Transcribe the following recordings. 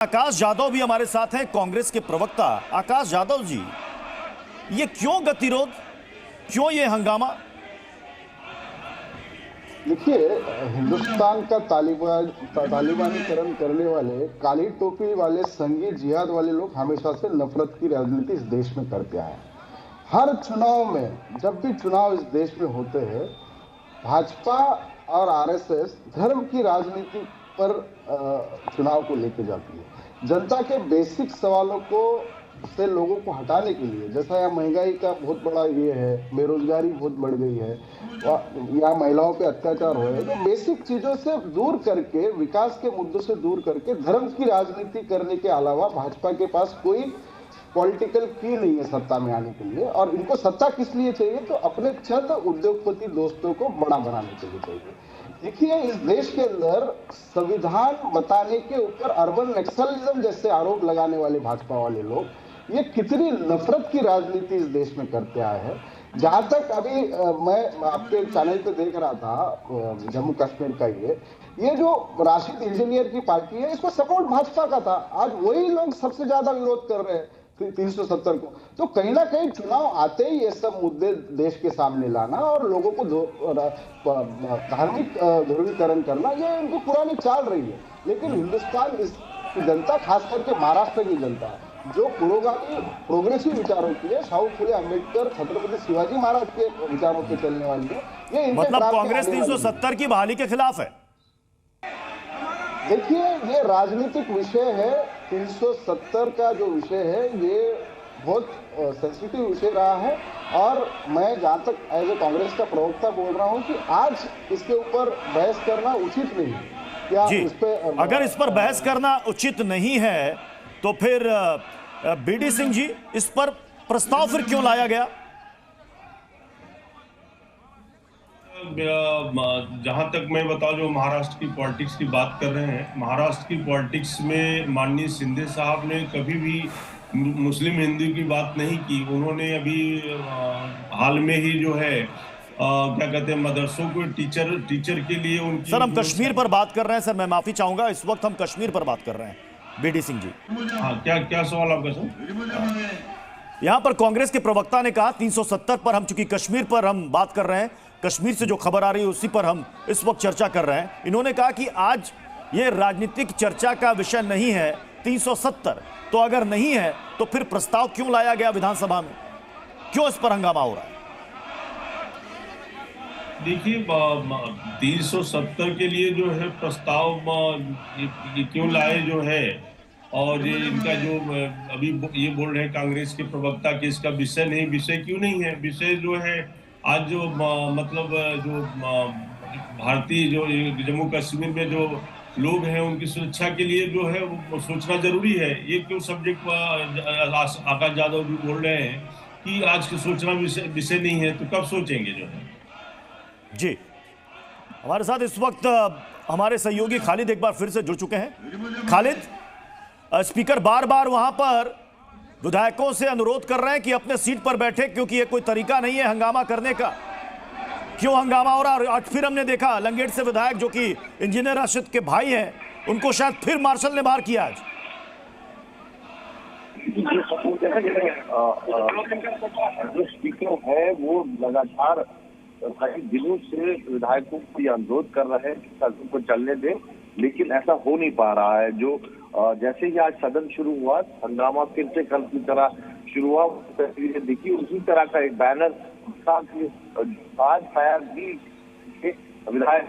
आकाश यादव भी हमारे साथ हैं, कांग्रेस के प्रवक्ता। आकाश यादव जी, ये क्यों गतिरोध, क्यों ये हंगामा? देखिए, हिंदुस्तान का तालिबानीकरण करने वाले, काली टोपी वाले, संगी जिहाद वाले लोग हमेशा से नफरत की राजनीति इस देश में करते आए हैं। हर चुनाव में, जब भी चुनाव इस देश में होते हैं, भाजपा और आरएसएस धर्म की राजनीति पर चुनाव को लेके जाती है। जनता के बेसिक सवालों को से लोगों को हटाने के लिए, जैसा यहाँ महंगाई का बहुत बड़ा ये है, बेरोजगारी बहुत बढ़ गई है, या महिलाओं पे अत्याचार हो रहे हैं, तो बेसिक चीजों से दूर करके, विकास के मुद्दों से दूर करके धर्म की राजनीति करने के अलावा भाजपा के पास कोई पॉलिटिकल की नहीं है सत्ता में आने के लिए। और इनको सत्ता किस लिए चाहिए? तो अपने चंद उद्योगपति दोस्तों को बड़ा बनाने के लिए चाहिए। देखिए, इस देश के अंदर संविधान बताने के ऊपर अर्बन नक्सलिज्म जैसे आरोप लगाने वाले भाजपा वाले लोग ये कितनी नफरत की राजनीति इस देश में करते आए हैं। जहां तक अभी मैं आपके चैनल पे देख रहा था, जम्मू कश्मीर का ये जो राशिद इंजीनियर की पार्टी है, इसको सपोर्ट भाजपा का था। आज वही लोग सबसे ज्यादा विरोध कर रहे हैं 370 को। तो कहीं ना कहीं चुनाव आते ही ये सब मुद्दे देश के सामने लाना और लोगों को धार्मिक ध्रुवीकरण करना, ये इनको पुरानी चाल रही है। लेकिन हिंदुस्तान की जनता, खास करके महाराष्ट्र की जनता, जो पुरोगामी प्रोग्रेसिव विचारों की है, साहू फुले अम्बेडकर, छत्रपति शिवाजी महाराज के विचारों पे चलने वाली है, ये मतलब कांग्रेस 370 की बहाली के खिलाफ है। देखिए, ये राजनीतिक विषय है। 370 का जो विषय है, ये बहुत सेंसिटिव विषय रहा है। और मैं जहां तक एज ए कांग्रेस का प्रवक्ता बोल रहा हूं कि आज इसके ऊपर बहस करना उचित नहीं। क्या इस पे अगर इस पर बहस करना उचित नहीं है तो फिर बीडी सिंह जी, इस पर प्रस्ताव फिर क्यों लाया गया? जहां तक मैं बताऊं, जो महाराष्ट्र की पॉलिटिक्स की बात कर रहे हैं, महाराष्ट्र की पॉलिटिक्स में माननीय शिंदे साहब ने कभी भी मुस्लिम हिंदू की बात नहीं की। उन्होंने अभी हाल में ही जो है क्या कहते हैं, मदरसों को टीचर के लिए उनकी। सर, हम कश्मीर पर बात कर रहे हैं। सर, मैं माफी चाहूंगा, इस वक्त हम कश्मीर पर बात कर रहे हैं। बीडी सिंह जी, हाँ, क्या सवाल आपका सर? यहां पर कांग्रेस के प्रवक्ता ने कहा 370 पर हम, चूंकि कश्मीर पर हम बात कर रहे हैं, कश्मीर से जो खबर आ रही है उसी पर हम इस वक्त चर्चा कर रहे हैं। इन्होंने कहा कि आज ये राजनीतिक चर्चा का विषय नहीं है 370, तो अगर नहीं है तो फिर प्रस्ताव क्यों लाया गया विधानसभा में? क्यों इस पर हंगामा हो रहा है? देखिए, 370 के लिए जो है प्रस्ताव ये क्यों लाए जो है, और ये इनका जो अभी ये बोल रहे हैं कांग्रेस के प्रवक्ता कि इसका विषय नहीं, विषय क्यों नहीं है? विषय जो है, आज जो मतलब जो भारतीय जो जम्मू कश्मीर में जो लोग हैं, उनकी सुरक्षा के लिए जो है वो सोचना जरूरी है। ये क्यों सब्जेक्ट आकाश यादव भी बोल रहे हैं कि आज की सोचना विषय नहीं है, तो कब सोचेंगे जो है? जी, हमारे साथ इस वक्त हमारे सहयोगी खालिद एक बार फिर से जुड़ चुके हैं। खालिद, स्पीकर बार बार वहां पर विधायकों से अनुरोध कर रहे हैं कि अपने सीट पर बैठे, क्योंकि ये कोई तरीका नहीं है हंगामा करने का। क्यों हंगामा हो रहा है? आज फिर हमने देखा लंगेट से विधायक, जो कि इंजीनियर राशिद के भाई हैं, उनको शायद फिर मार्शल ने बाहर किया आज। जो स्पीकर है वो लगातार कई दिनों से विधायकों को ये अनुरोध कर रहे हैं कि सदन को चलने दें, लेकिन ऐसा हो नहीं पा रहा है। जो जैसे ही आज सदन शुरू हुआ, हंगामा फिर से कल की तरह शुरू हुआ। तस्वीरें देखी, उसी तरह का एक बैनर आज फायर भी विधायक,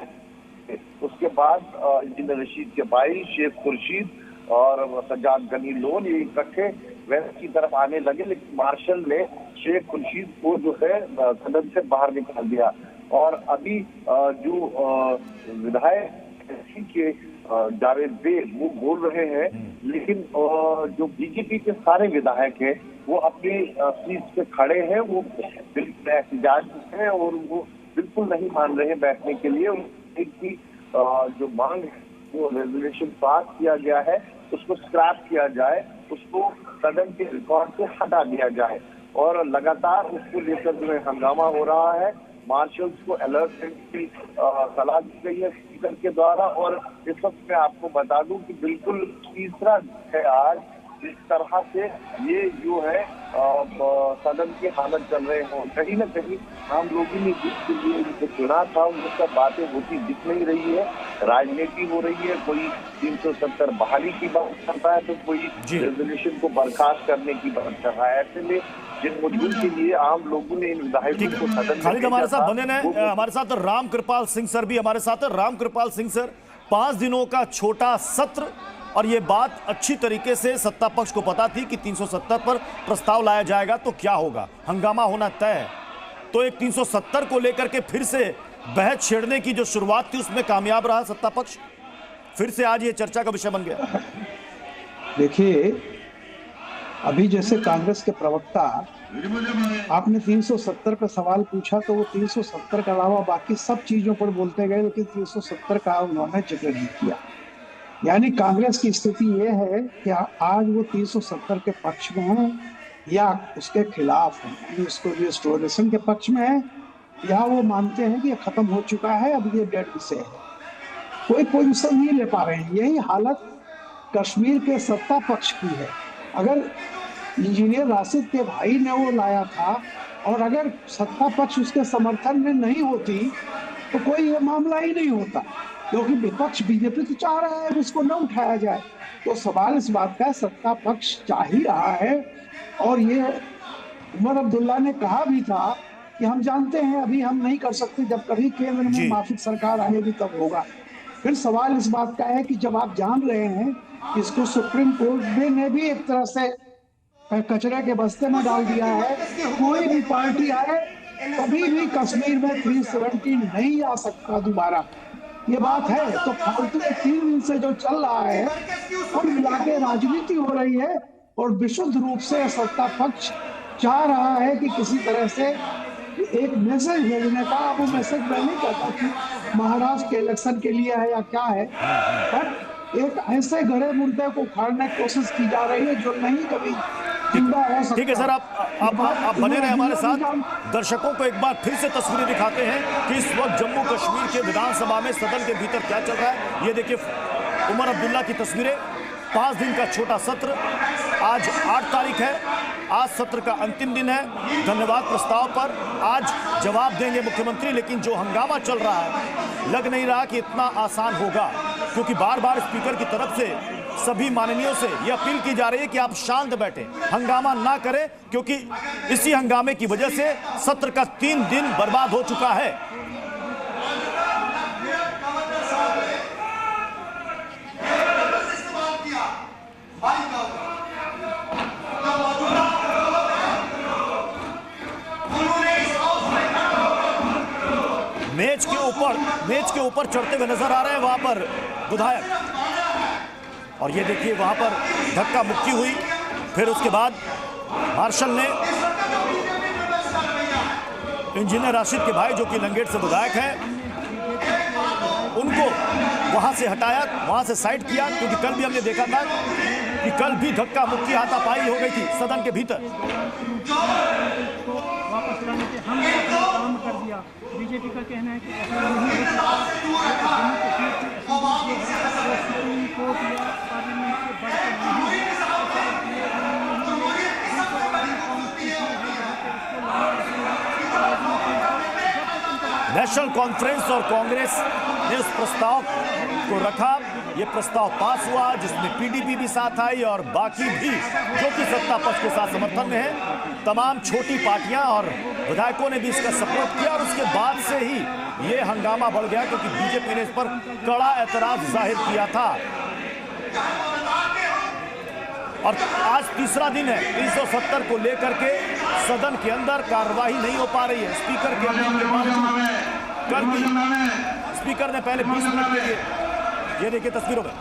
उसके बाद इंजीनियर रशीद के भाई शेख खुर्शीद और सज्जाद गनी लोन ये इकट्ठे वेस्ट की तरफ आने लगे, लेकिन मार्शल ने शेख खुर्शीद को जो है सदन से बाहर निकाल दिया। और अभी जो विधायक के जावेद बेग वो बोल रहे हैं, लेकिन जो बीजेपी के सारे विधायक हैं वो अपनी सीट पे खड़े हैं, वो बिल्कुल एहतजाज है और वो बिल्कुल नहीं मान रहे बैठने के लिए। उनकी जो मांग है, वो रेजोल्यूशन पास किया गया है, उसको स्क्रैप किया जाए, उसको सदन के रिकॉर्ड से हटा दिया जाए। और लगातार उसको लेकर जो है हंगामा हो रहा है। मार्शल्स को अलर्ट करने की सलाह दी गई है स्पीकर के द्वारा। और इस वक्त मैं आपको बता दूं कि बिल्कुल तीसरा है आज इस तरह से ये जो है सदन की हालत चल रहे हो। कहीं ना कहीं आम लोगों ने जिसके लिए जो चुना था वो सब बातें होती दिख नहीं रही है, राजनीति हो रही है। कोई 370 बहाली की बात करता है तो कोई रेजोल्यूशन को बर्खास्त करने की बात कर रहा है। ऐसे में जिन मुद्दों के लिए आम लोगों ने इन विधायकों को सदन खालिद हमारे साथ बने हैं, हमारे साथ राम कृपाल सिंह सर भी हमारे साथ है। राम कृपाल सिंह सर, 5 दिनों का छोटा सत्र, और ये बात अच्छी तरीके से सत्ता पक्ष को पता थी कि 370 पर प्रस्ताव लाया जाएगा तो क्या होगा, हंगामा होना तय है। तो एक 370 को लेकर के फिर से बहस छेड़ने की जो शुरुआत थी उसमें कामयाब रहा सत्ता पक्ष, फिर से आज ये चर्चा का विषय बन गया। देखिए, अभी जैसे कांग्रेस के प्रवक्ता, आपने 370 पे सवाल पूछा तो वो 370 के अलावा बाकी सब चीजों पर बोलते गए, लेकिन 370 का उन्होंने जिक्र नहीं किया। यानी कांग्रेस की स्थिति ये है कि आज वो 370 के पक्ष में है या उसके खिलाफ है, यानी उसको रिस्टोरेशन के पक्ष में है या वो मानते हैं कि ये खत्म हो चुका है, अब ये डेड विषय है। कोई पोजीशन नहीं ले पा रहे हैं। यही हालत कश्मीर के सत्ता पक्ष की है। अगर इंजीनियर राशिद के भाई ने वो लाया था और अगर सत्ता पक्ष उसके समर्थन में नहीं होती तो कोई ये मामला ही नहीं होता, क्योंकि विपक्ष बीजेपी तो चाह रहा है इसको न उठाया जाए। तो सवाल इस बात का सत्ता पक्ष चाह ही रहा है। और ये उमर अब्दुल्ला ने कहा भी था कि हम जानते हैं अभी हम नहीं कर सकते, जब कभी केंद्र में माफिक सरकार आएगी तब होगा। फिर सवाल इस बात का है कि जब आप जान रहे हैं इसको सुप्रीम कोर्ट ने भी एक तरह से कचरे के बस्ते में डाल दिया है, कोई भी पार्टी आए कभी भी कश्मीर में 370 नहीं आ सकता दोबारा, ये बात है। तो फालतू में 3 दिन से जो चल रहा है कुल मिला के राजनीति हो रही है और विशुद्ध रूप से सत्ता पक्ष चाह रहा है कि किसी तरह से एक मैसेज भेजने का। अब वो मैसेज मैं नहीं कहता कि महाराष्ट्र के इलेक्शन के लिए है या क्या है, बट एक ऐसे गड़े मुर्दे को उखाड़ने की कोशिश की जा रही है जो नहीं कभी जिंदा हो सकता। ठीक है सर, आप बने रहे हमारे साथ। दर्शकों को एक बार फिर से तस्वीरें दिखाते हैं कि इस वक्त जम्मू कश्मीर के विधानसभा में सदन के भीतर क्या चल रहा है। ये देखिए उमर अब्दुल्ला की तस्वीरें। 5 दिन का छोटा सत्र, आज 8 तारीख है, आज सत्र का अंतिम दिन है। धन्यवाद प्रस्ताव पर आज जवाब देंगे मुख्यमंत्री, लेकिन जो हंगामा चल रहा है लग नहीं रहा कि इतना आसान होगा, क्योंकि बार बार स्पीकर की तरफ से सभी माननीयों से यह अपील की जा रही है कि आप शांत बैठें, हंगामा ना करें, क्योंकि इसी हंगामे की वजह से सत्र का 3 दिन बर्बाद हो चुका है। मेज के ऊपर चढ़ते हुए नजर आ रहे हैं वहां पर विधायक, और ये देखिए वहां पर धक्का मुक्की हुई। फिर उसके बाद मार्शल ने इंजीनियर राशिद के भाई जो कि लंगेट से विधायक हैं उनको वहां से हटाया, वहां से साइड किया, क्योंकि कल भी हमने देखा था कि कल भी धक्का मुक्की हाथापाई हो गई थी सदन के भीतर। वापस लाने के हमने अपना काम कर दिया। बीजेपी का कहना है कि ऐसा नहीं हो सकता। सुप्रीम कोर्ट या पार्लियामेंट से बढ़कर नहीं है। नेशनल कॉन्फ्रेंस और कांग्रेस ने उस प्रस्ताव को रखा, ये प्रस्ताव पास हुआ जिसमें पीडीपी भी साथ आई और बाकी भी जो कि सत्ता पक्ष के साथ समर्थन में है। तमाम छोटी पार्टियां और विधायकों ने भी इसका सपोर्ट किया और उसके बाद से ही ये हंगामा बढ़ गया, क्योंकि बीजेपी ने इस पर कड़ा एतराज जाहिर किया था। और आज तीसरा दिन है, 370 को लेकर के सदन के अंदर कार्रवाई नहीं हो पा रही है। स्पीकर के कल भी स्पीकर ने पहले 20 मिनट के लिए, ये देखिए तस्वीरों में,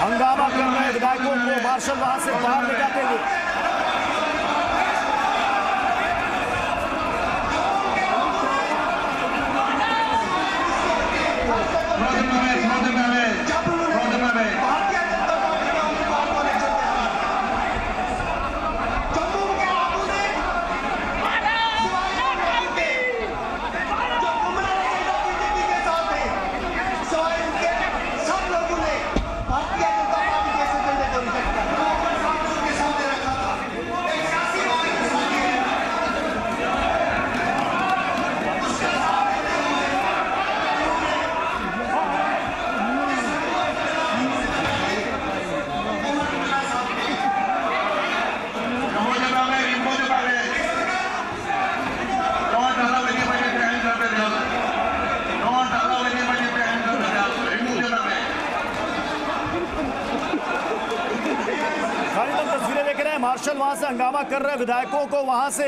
हंगामा कर रहे विधायकों को मार्शल वहां से बाहर ले जाते हुए। मार्शल वहां से हंगामा कर रहे विधायकों को वहां से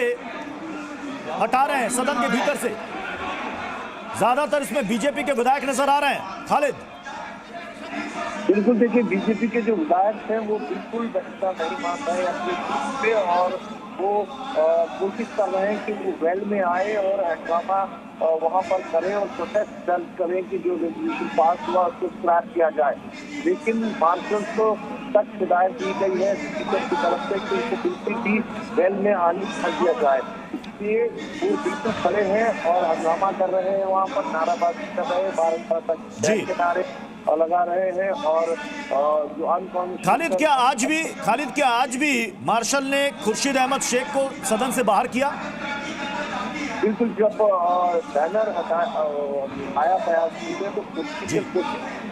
हटा रहे हैं सदन के भीतर से। ज्यादातर इसमें बीजेपी के विधायक नजर आ रहे हैं। खालिद, बिल्कुल देखिए, बीजेपी के जो विधायक हैं वो बिल्कुल बच्चा नहीं मान रहे हैं अपनी सीट पे, और वो कोशिश कर रहे हैं कि वो वेल में आए और हंगामा वहां पर करें और प्रोटेस्ट दर्ज करें कि जो रेजोल्यूशन पास हुआ उसको स्क्रैप किया जाए। लेकिन मार्शल्स को सख्त हिदायत दी गई है स्पीकर की तरफ से कि उसको बिल्कुल भी वेल में आने कर दिया जाए। इसलिए वो बिल्कुल खड़े हैं और हंगामा कर रहे हैं, वहाँ पर नाराबाजी कर रहे हैं, भारत माता की जय के नारे लगा रहे हैं। और जो खालिद, क्या आज भी मार्शल ने खुर्शीद अहमद शेख को सदन से बाहर किया? बिल्कुल, जब बैनर आया गया तो कुर्सी के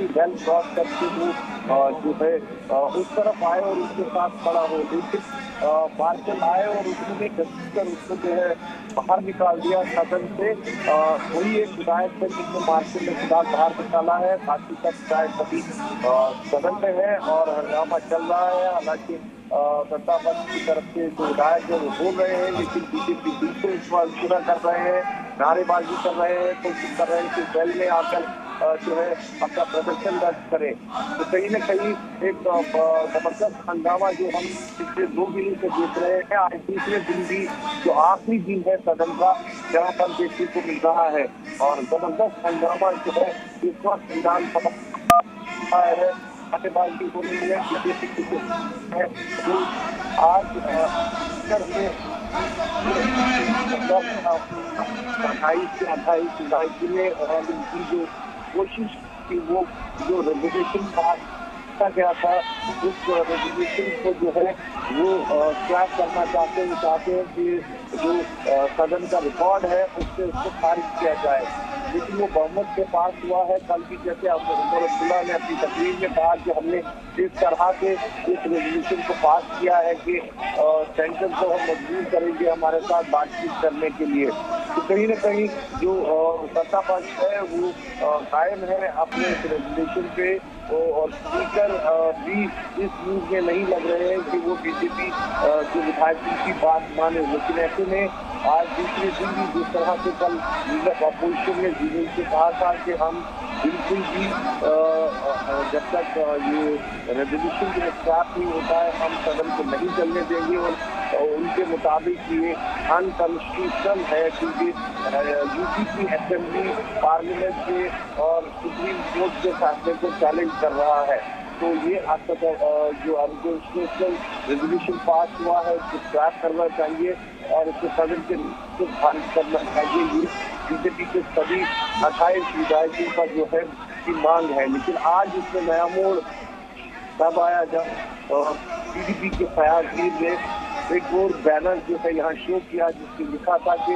बैल क्रॉस करके वो जो है उस तरफ आए और उसके साथ खड़ा हो, लेकिन मार्शल आए और उसने कर उसको जो है बाहर निकाल दिया सदन से। वही एक विधायक है जिसको मार्शल ने फिलहाल बाहर निकाला है, बाकी सब विधायक सभी सदन में है और हंगामा चल रहा है। हालांकि सत्ता पक्ष की तरफ से जो विधायक है वो बोल रहे हैं, लेकिन बीजेपी बिल्कुल पूरा कर रहे हैं, नारेबाजी कर रहे हैं, कोशिश कर रहे हैं कि वेल में आकर जो है अपना प्रदर्शन दर्ज करे। तो कहीं न कहीं एक जबरदस्त हंगामा जो हम पिछले 2 दिनों से देख रहे हैं, आज तीसरे दिन भी जो आखिरी दिन है सदन का, जहाँ पर देखने को मिल रहा है। और जबरदस्त हंगामा जो है इस वक्त विधानसभा है, नारेबाजी हो रही है, आज 28 जुलाई में उनकी जो कोशिश थी वो जो रेजोल्यूशन पास किया गया था, उस रेजोल्यूशन को जो है वो स्क्रैप करना चाहते हैं कि जो सदन का रिकॉर्ड है उसको खारिज किया जाए। लेकिन वो बहुमत के पास हुआ है। कल भी जैसे अब्दुल्ला ने अपनी तकरीर में कहा कि हमने इस तरह के इस रेजोल्यूशन को पास किया है कि सेंटर को हम मजबूर करेंगे हमारे साथ बातचीत करने के लिए। तो कहीं न कहीं जो सत्ता पक्ष है वो कायम है अपने इस रेजोल्यूशन पे, और स्पीकर भी इस न्यूज में नहीं लग रहे हैं कि वो बीजेपी जो विधायकों की बात माने। लेकिन ऐसे में आज दूसरे दिन भी जिस तरह से कल लीडर अपोजिशन ने जीवन से कहा था कि हम बिल्कुल भी जब तक ये रेजोल्यूशन जो स्क्रैप नहीं होता है हम सदन को नहीं चलने देंगे। और उनके मुताबिक ये अनकॉन्स्टिट्यूशनल है, क्योंकि यूपी की असेंबली पार्लियामेंट के और सुप्रीम कोर्ट के फैसले को चैलेंज कर रहा है। तो ये जो अनकॉन्स्टिट्यूशनल रेजोल्यूशन पास हुआ है उसको स्क्रैप करना चाहिए और इसको सदन के खारिज करना चाहिए। ये बीजेपी के सभी 28 विधायकों का जो है की मांग है। लेकिन आज इसमें नया मोड़ तब आया जब पीडीपी के फयाजीर ने एक और बैनर जो है यहाँ शो किया जिसमें लिखा था कि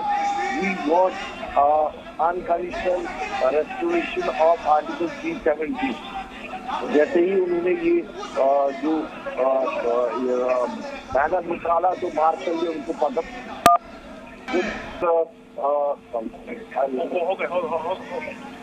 we want unconditional restoration of article 370। जैसे ही उन्होंने ये जो बैनर निकाला तो मार्शल ने उनको पकड़ हो गए